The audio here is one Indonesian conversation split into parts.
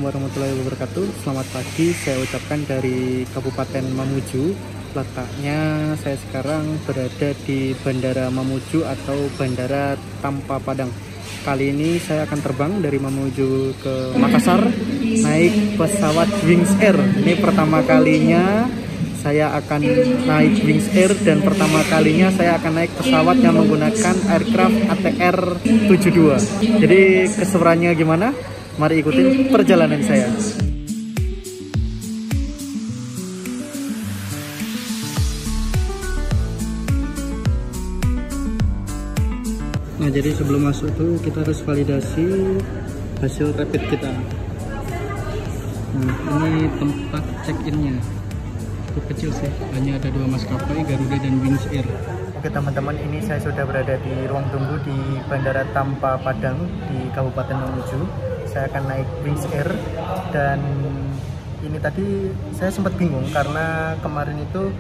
warahmatullahi wabarakatuh. Selamat pagi, saya ucapkan dari Kabupaten Mamuju. Letaknya saya sekarang berada di Bandara Mamuju atau Bandara Tampa Padang. Kali ini saya akan terbang dari Mamuju ke Makassar naik pesawat Wings Air. Ini pertama kalinya saya akan naik Wings Air dan pertama kalinya saya akan naik pesawat yang menggunakan aircraft ATR 72. Jadi keseruannya gimana? Mari ikutin perjalanan saya. Nah, jadi sebelum masuk tuh kita harus validasi hasil rapid kita. Nah, ini tempat check-innya. Itu kecil sih, hanya ada 2 maskapai, Garuda dan Wings Air. Oke teman-teman, ini saya sudah berada di ruang tunggu di Bandara Tampa Padang di Kabupaten Mamuju. Saya akan naik Wings Air dan ini tadi saya sempat bingung karena kemarin itu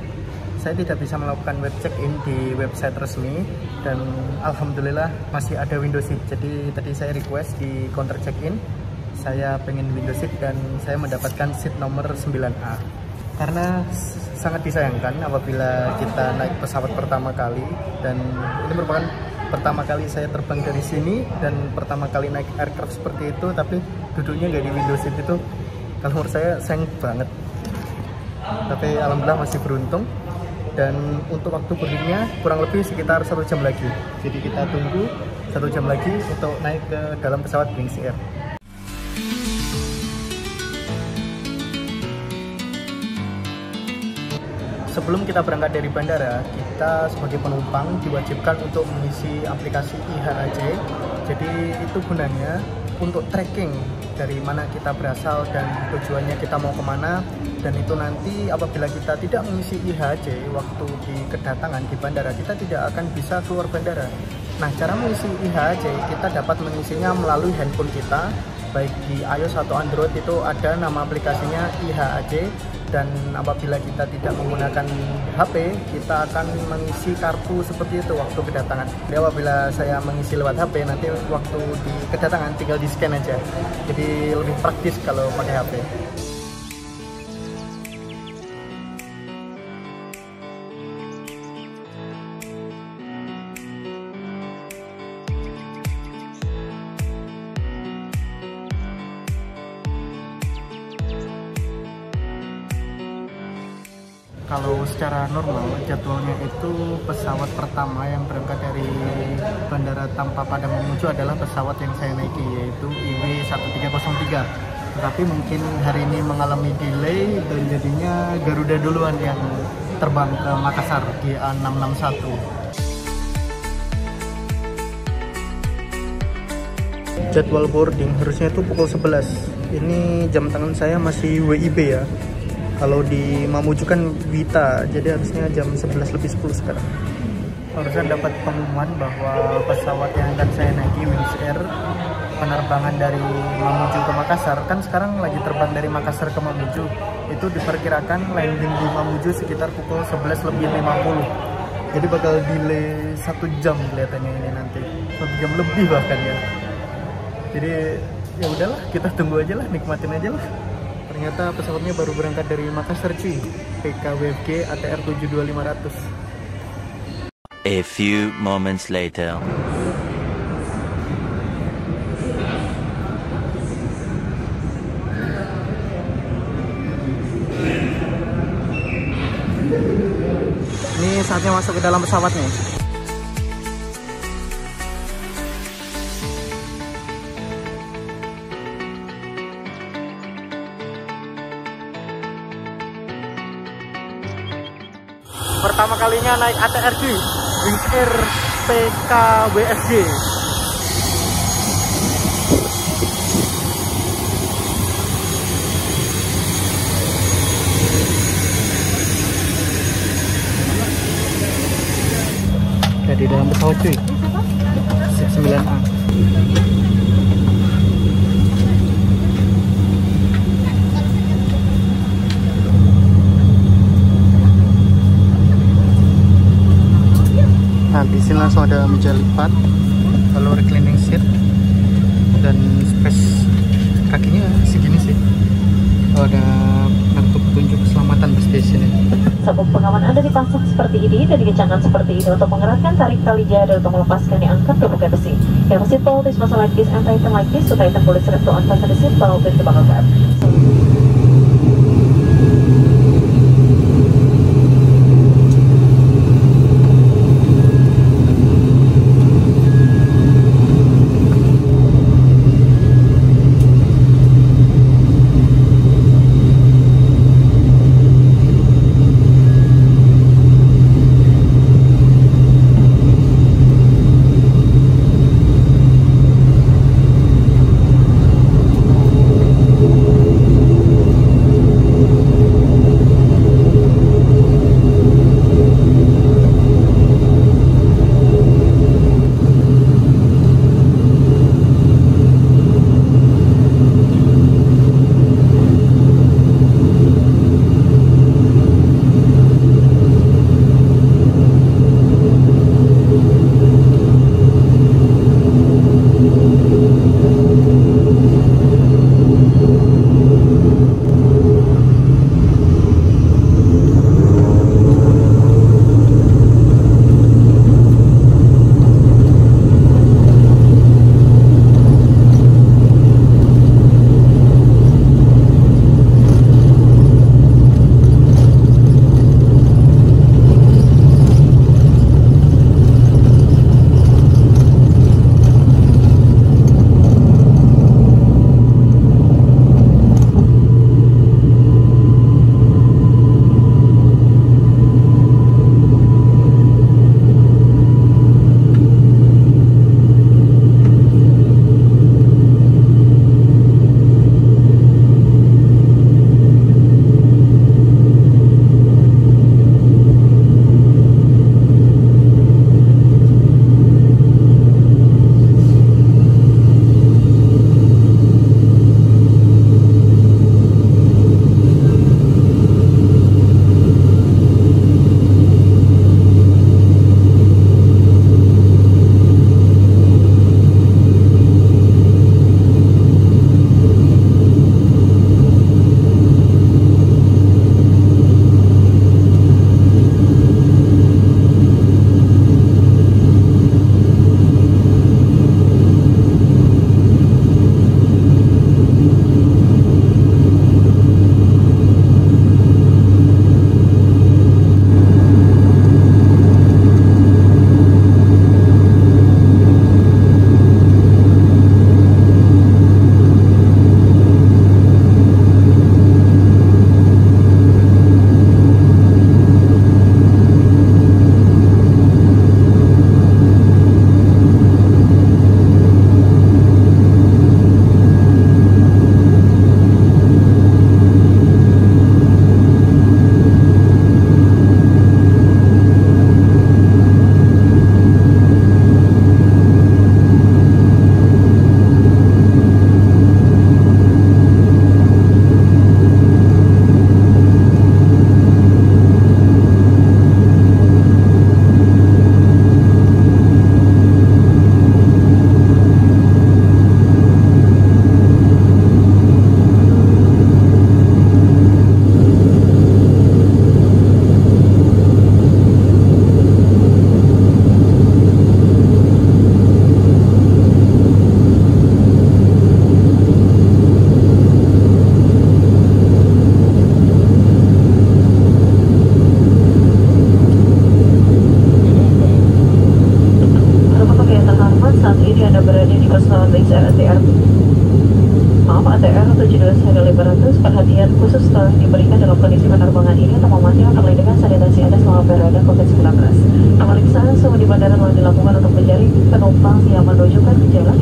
saya tidak bisa melakukan web check-in di website resmi dan alhamdulillah masih ada window seat. Jadi tadi saya request di counter check-in, saya pengen window seat dan saya mendapatkan seat nomor 9A. Karena sangat disayangkan apabila kita naik pesawat pertama kali, dan ini merupakan pertama kali saya terbang dari sini dan pertama kali naik aircraft seperti itu, tapi duduknya nggak di window seat. Itu kalau menurut saya sayang banget. Tapi alhamdulillah masih beruntung. Dan untuk waktu berdirinya kurang lebih sekitar 1 jam lagi. Jadi kita tunggu 1 jam lagi untuk naik ke dalam pesawat Wings Air. Sebelum kita berangkat dari bandara, kita sebagai penumpang diwajibkan untuk mengisi aplikasi IHAJ. Jadi itu gunanya untuk tracking dari mana kita berasal dan tujuannya kita mau kemana. Dan itu nanti apabila kita tidak mengisi IHAJ waktu di kedatangan di bandara, kita tidak akan bisa keluar bandara. Nah, cara mengisi IHAJ kita dapat mengisinya melalui handphone kita, baik di iOS atau Android itu ada nama aplikasinya IHAJ. Dan apabila kita tidak menggunakan HP, kita akan mengisi kartu seperti itu waktu kedatangan. Jadi apabila saya mengisi lewat HP, nanti waktu di kedatangan tinggal di scan aja. Jadi lebih praktis kalau pakai HP. Kalau secara normal jadwalnya itu pesawat pertama yang berangkat dari Bandara Tampa Padang Mamuju adalah pesawat yang saya naiki, yaitu IW1303. Tetapi mungkin hari ini mengalami delay dan jadinya Garuda duluan yang terbang ke Makassar di A661. Jadwal boarding harusnya itu pukul 11. Ini jam tangan saya masih WIB ya. Kalau di Mamuju kan Wita, jadi harusnya jam 11 lebih 10 sekarang. Barusan dapat pengumuman bahwa pesawat yang akan saya naiki Wings Air penerbangan dari Mamuju ke Makassar, kan sekarang lagi terbang dari Makassar ke Mamuju, itu diperkirakan landing di Mamuju sekitar pukul 11 lebih 50. Jadi bakal delay 1 jam kelihatannya ini nanti, 1 jam lebih bahkan ya. Jadi ya udahlah, kita tunggu aja lah, nikmatin aja lah. Ternyata pesawatnya baru berangkat dari Makassar cuy, PKWFG ATR 72500. A few moments later. Ini saatnya masuk ke dalam pesawat nih. Pertama kalinya naik ATR cuy, Wings Air PKWFG. Di dalam pesawat cuy, 9A. Nah, di sini langsung ada meja lipat, lalu reclining seat, dan space kakinya segini sih. sabuk pengaman Anda dipasang seperti ini dan dikencangkan seperti ini untuk mengeratkan tarik tali jari dan untuk melepaskan yang angkat tumpukan besi. Your seatbelt is fastened like this and tighten like this to tighten pulley strap to unfasten the seatbelt with the buckle tab. Perhatian khusus telah diberikan dalam kondisi penerbangan ini untuk memastikan terlindungan sanitasi Anda selama periode COVID-19. Pemeriksaan suhu di bandara telah dilakukan untuk mencari penumpang yang menunjukkan gejala.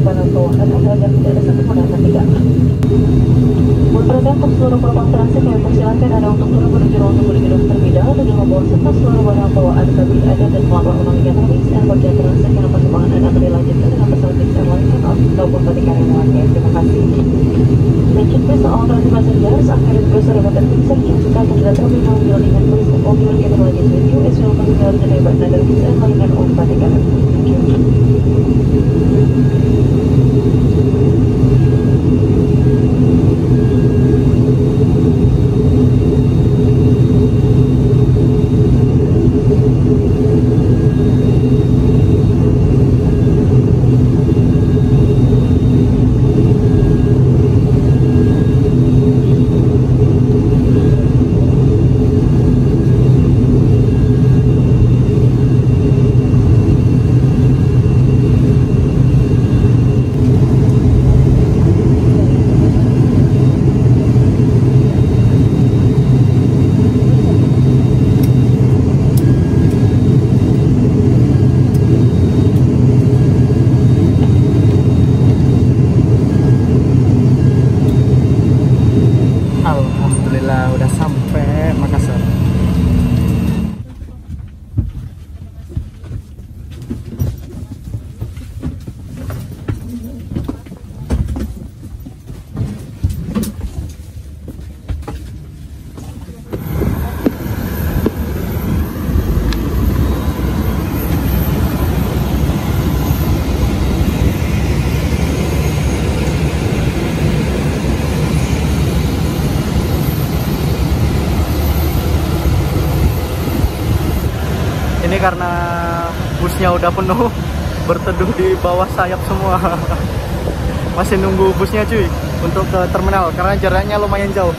para bawaan agar tidak ada satu pun yang tertinggal. Buat untuk seluruh penumpang transit kami persilakan Anda untuk turun menuju ruang tunggu di gedung terminal dengan membawa serta seluruh barang bawaan kabin Anda dan melapor ulangi teknis dan bagian transit yang perkembangan Anda akan dilanjutkan dengan pesawat British Airways ataupun batik karya mewakili. Terima kasih. Attention please all transit passengers after the cruiser remote fixer jika anda terminal building and please all your cabin luggage with you as well as the delivered under British Airways and on batik karya. Thank you. Alhamdulillah udah sampai Makassar. Ini karena busnya udah penuh, berteduh di bawah sayap semua. Masih nunggu busnya cuy untuk ke terminal karena jaraknya lumayan jauh.